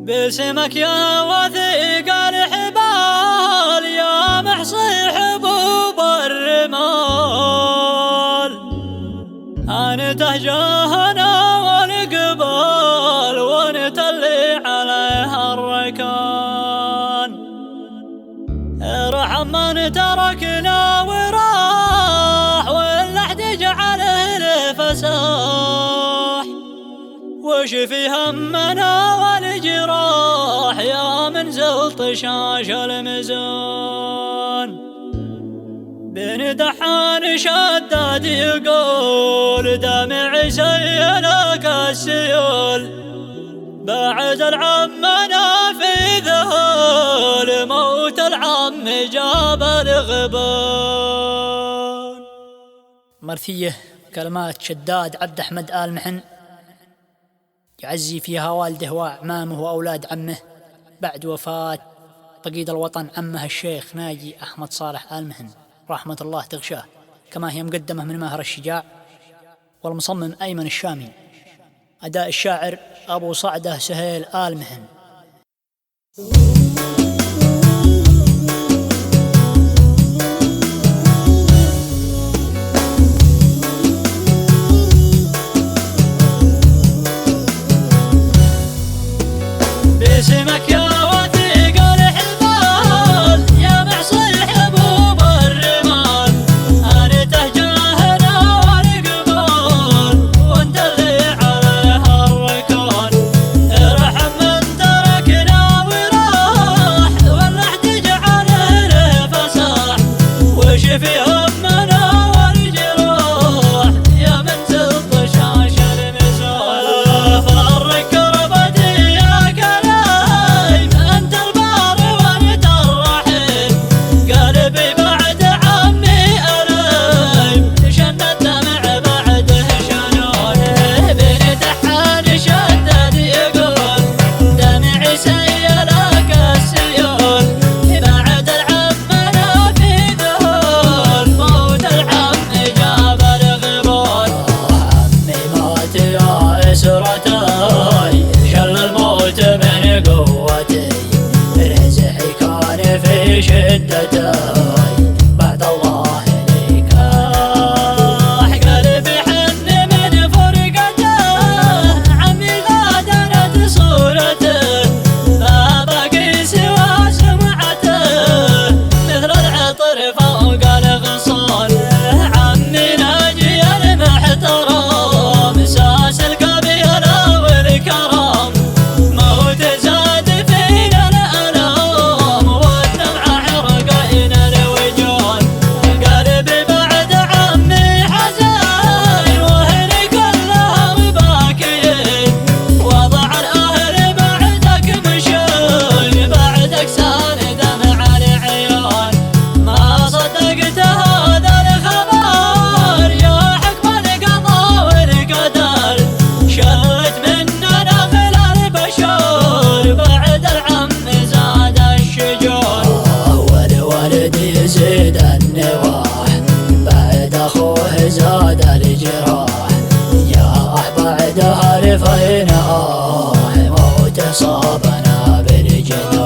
باسمك يا وثيق الحبال يا محصي حبوب الرمال، أنت جاهنا والقبال وانت اللي عليها الركان. ارحم من تركنا وراح واللحد جعله الفساح، وشفي همنا والجراح يا منزل طشاش الميزان. بن دحان شداد يقول دمع سيلك السيول، بعد العمنا في ذهول موت العم جاب الغبان. مرثية كلمات شداد عبد أحمد آل محن، يعزي فيها والده وأعمامه وأولاد عمه بعد وفاة فقيد الوطن عمه الشيخ ناجي أحمد صالح آل محن رحمة الله تغشاه، كما هي مقدمة من ماهر الشجاع والمصمم أيمن الشامي. أداء الشاعر أبو صعدة سهيل آل محن. باسمك يا وثيق الحبال يا محصي حبوب الرمال، أنت جاهنا والقبال وانت اللي عليها الركان. ارحم من تركنا وراح واللحد جعله الفساح، وشفي همنا والجراح يا منزل طشاش الميزان. فرق كربتي يا كلايم انت البار وانت الرحيم، قلبي بعد عمي ألايم تشنى الدمع بعده شنون. بن دحان شدد يقول دمعي سيلك السيول، بعد العمنا في ذهول موت العم جاب الغبون. عمي مات يا اسرتي شل الموت من قوتي، رزحي كان في شدتي بعد الله نكاح. قلبي حن من فرقته عمي غادرت صورته، ما بقي سوى سمعته مثل العطر فوق الغصون. عمي ناجي المحترم ساس القبيلة والكرم، موت زاد فينا الألام والدمع حرقين الوجون. قلبي بعد عمي حزين وهني كلهم باكين، وضع الأهل بعدك مشون بعدك سال دمع العيون. ما صدقت هذا الخبر يا حكم القضاء والقدر، شلت مننا خلال البشر بعد العم زاد الشجون. والولد يزيد النواح بعد أخوه زاد الجراح، يا بعدها لفينا موت صابنا بالجنون.